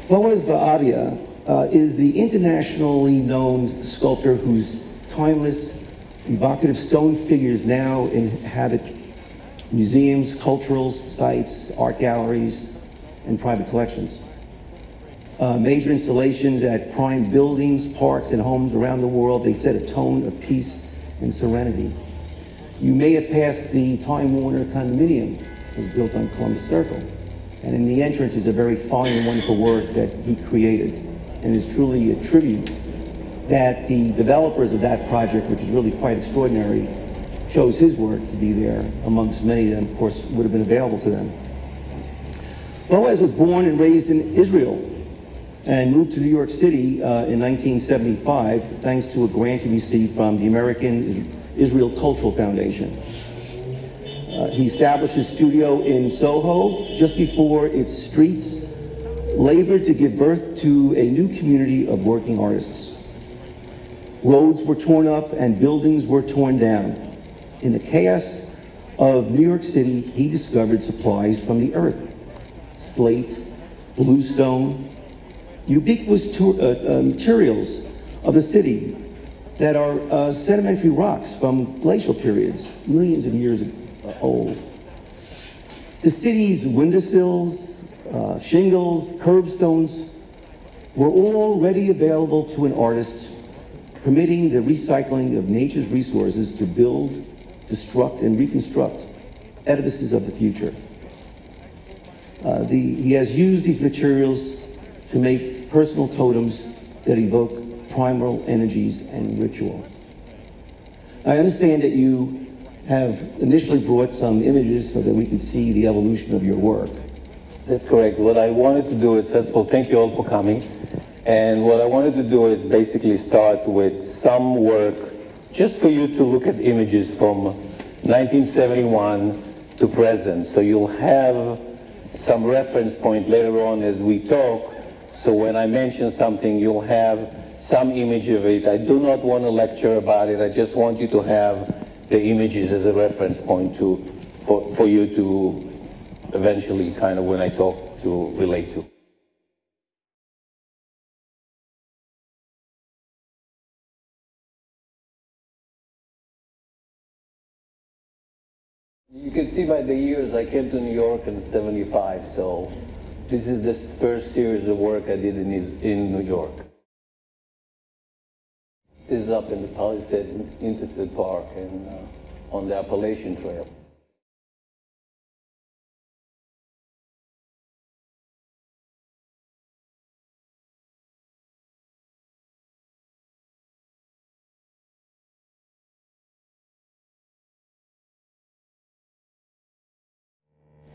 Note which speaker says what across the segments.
Speaker 1: Boaz Vaadia is the internationally known sculptor whose timeless, evocative stone figures now inhabit museums, cultural sites, art galleries, and private collections. Major installations at prime buildings, parks, and homes around the world, they set a tone of peace and serenity. You may have passed the Time Warner condominium. It was built on Columbus Circle. And in the entrance is a very fine and wonderful work that he created, and is truly a tribute that the developers of that project, which is really quite extraordinary, chose his work to be there amongst many that, of course, would have been available to them. Boaz was born and raised in Israel and moved to New York City in 1975 thanks to a grant he received from the American Israel Cultural Foundation. He established his studio in Soho just before its streets labored to give birth to a new community of working artists. Roads were torn up and buildings were torn down. In the chaos of New York City, he discovered supplies from the earth: slate, bluestone, ubiquitous materials of the city that are sedimentary rocks from glacial periods, millions of years old. The city's windowsills, shingles, curbstones were all ready available to an artist, permitting the recycling of nature's resources to build, destruct, and reconstruct edifices of the future. He has used these materials to make personal totems that evoke primal energies and ritual. I understand that you have initially brought some images so that we can see the evolution of your work.
Speaker 2: That's correct. What I wanted to do is, first of all, thank you all for coming. And what I wanted to do is basically start with some work just for you to look at images from 1971 to present. So you'll have some reference point later on as we talk. So when I mention something, you'll have some image of it. I do not want to lecture about it. I just want you to have the images as a reference point for you to eventually kind of, when I talk, to relate to. You can see by the years I came to New York in '75, so this is the first series of work I did in New York. This is up in the Palisade Interstate Park and on the Appalachian Trail.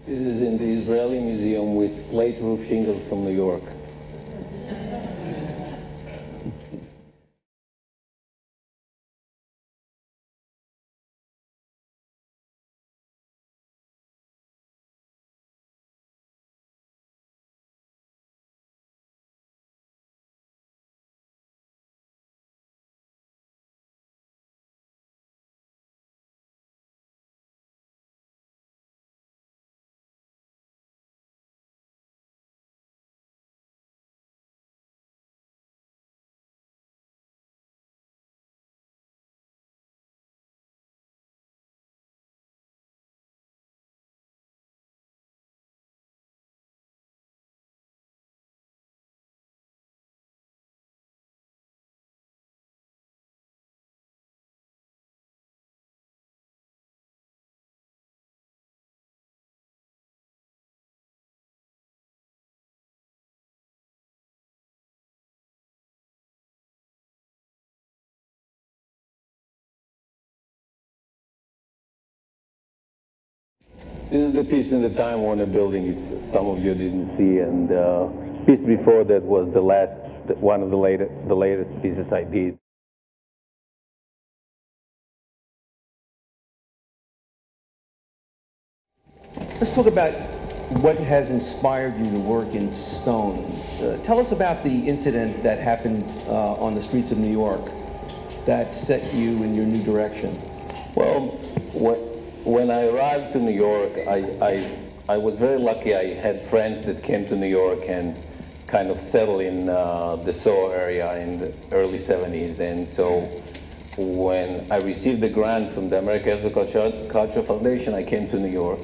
Speaker 2: This is in the Israeli Museum with slate roof shingles from New York. This is the piece in the Time Warner building, if some of you didn't see, and the piece before that was one of the latest pieces I did.
Speaker 1: Let's talk about what has inspired you to work in stone. Tell us about the incident that happened on the streets of New York that set you in your new direction.
Speaker 2: Well, when I arrived to New York, I was very lucky. I had friends that came to New York, and kind of settle in the Soho area in the early 70s. And so when I received the grant from the American Cultural Foundation, I came to New York.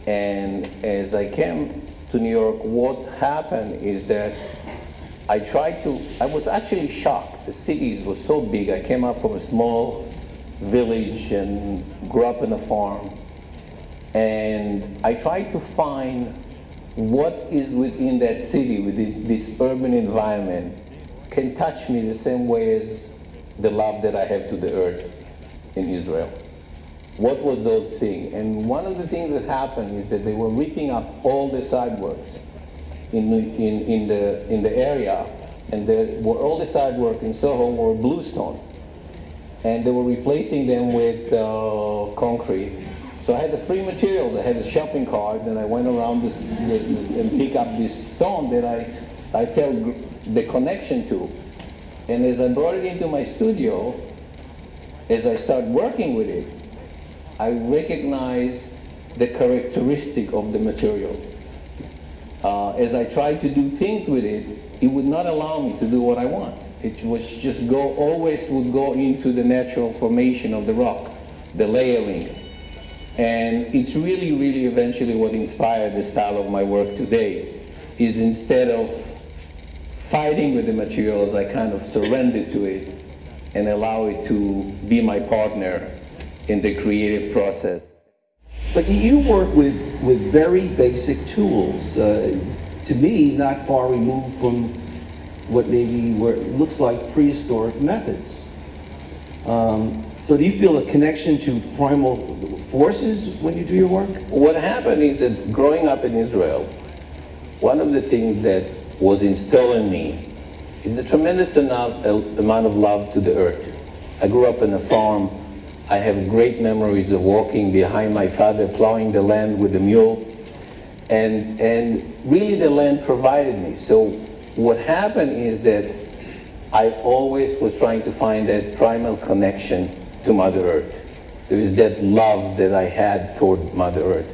Speaker 2: And as I came to New York, what happened is that I was actually shocked. The city was so big. I came up from a small village and grew up in a farm. And I tried to find what is within that city, within this urban environment, can touch me the same way as the love that I have to the earth in Israel. What was those things? And one of the things that happened is that they were ripping up all the sidewalks in the area, and all the sidewalks in Soho were bluestone, and they were replacing them with concrete. So I had the free materials. I had a shopping cart, and I went around and picked up this stone that I felt the connection to. And as I brought it into my studio, as I started working with it, I recognized the characteristic of the material. As I tried to do things with it, it would not allow me to do what I want. It was just always would go into the natural formation of the rock, the layering. And it's really, really eventually what inspired the style of my work today, is instead of fighting with the materials, I kind of surrendered to it and allow it to be my partner in the creative process.
Speaker 1: But you work with very basic tools. To me, not far removed from what looks like prehistoric methods. So do you feel a connection to primal forces when you do your work?
Speaker 2: What happened is that growing up in Israel, one of the things that was instilled in me is the tremendous amount of love to the earth. I grew up in a farm. I have great memories of walking behind my father, plowing the land with the mule, and really the land provided me. So what happened is that I always was trying to find that primal connection to Mother Earth. There is that love that I had toward Mother Earth.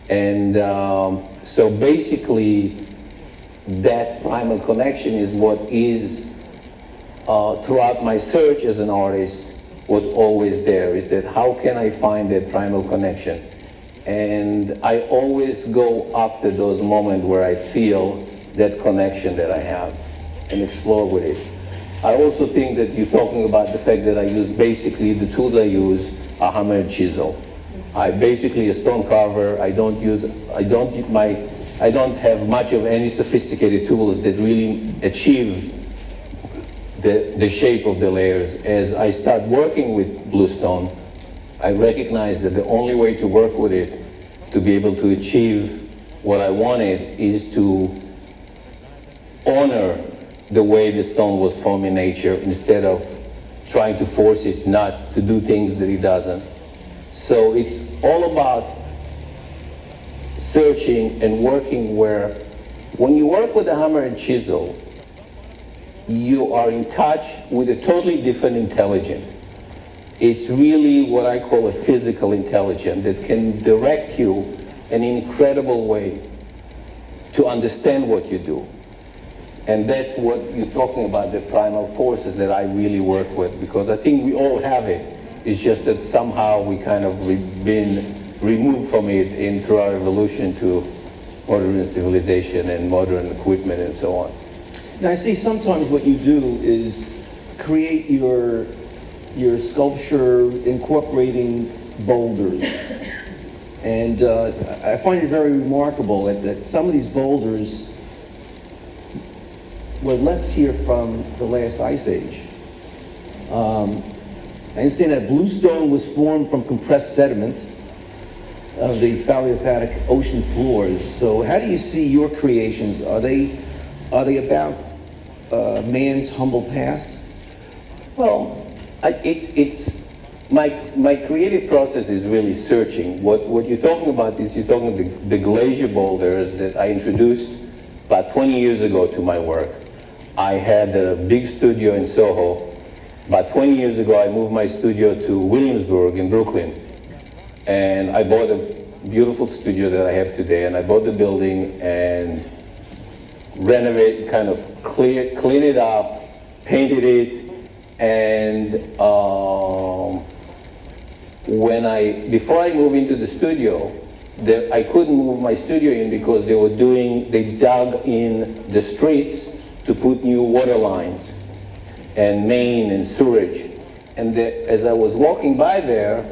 Speaker 2: And so basically, that primal connection is what is, throughout my search as an artist, was always there, is that how can I find that primal connection? And I always go after those moments where I feel that connection that I have and explore with it. I also think that you're talking about the fact that I use basically the tools I use are hammer and chisel. I basically a stone carver. I don't have much of any sophisticated tools that really achieve the shape of the layers. As I start working with bluestone, I recognize that the only way to work with it, to be able to achieve what I wanted, is to honor the way the stone was formed in nature instead of trying to force it not to do things that it doesn't. So it's all about searching and working where, when you work with a hammer and chisel, you are in touch with a totally different intelligence. It's really what I call a physical intelligence that can direct you in an incredible way to understand what you do. And that's what you're talking about, the primal forces that I really work with, because I think we all have it. It's just that somehow we kind of been removed from it through our evolution to modern civilization and modern equipment and so on.
Speaker 1: Now I see sometimes what you do is create your sculpture incorporating boulders. And I find it very remarkable that some of these boulders were left here from the last ice age. I understand that bluestone was formed from compressed sediment of the Paleolithic ocean floors. So how do you see your creations? Are they about man's humble past?
Speaker 2: Well, it's my creative process is really searching. What you're talking about is you're talking the glacier boulders that I introduced about 20 years ago to my work. I had a big studio in Soho. About 20 years ago, I moved my studio to Williamsburg in Brooklyn. And I bought a beautiful studio that I have today, and I bought the building, and renovate, kind of clean it up, painted it, and before I moved into the studio, I couldn't move my studio in because they dug in the streets to put new water lines and main and sewage. And as I was walking by there,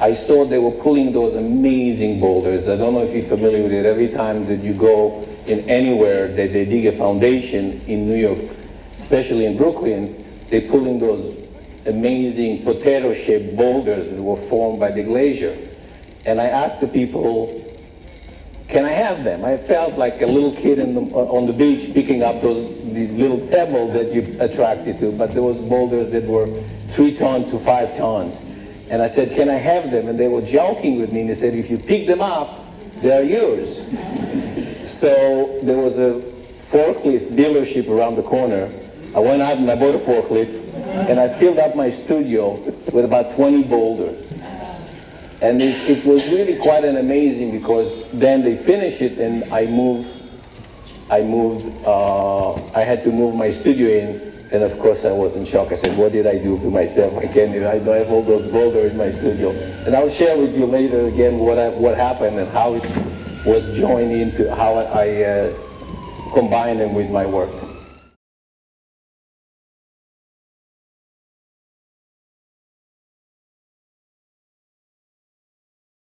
Speaker 2: I saw they were pulling those amazing boulders. I don't know if you're familiar with it. Every time that you go in anywhere that they dig a foundation in New York, especially in Brooklyn, they're pulling those amazing potato-shaped boulders that were formed by the glacier. And I asked the people, can I have them? I felt like a little kid on the beach picking up the little pebble that you're attracted to, but there was boulders that were 3 tons to 5 tons. And I said, can I have them? And they were joking with me, and they said, if you pick them up, they're yours. So there was a forklift dealership around the corner. I went out and I bought a forklift, and I filled up my studio with about 20 boulders. And it was really quite an amazing, because then they finished it, and I had to move my studio in. And of course I was in shock. I said, what did I do to myself? I don't have all those boulders in my studio. And I'll share with you later again what happened and how it was joined into how I combined them with my work.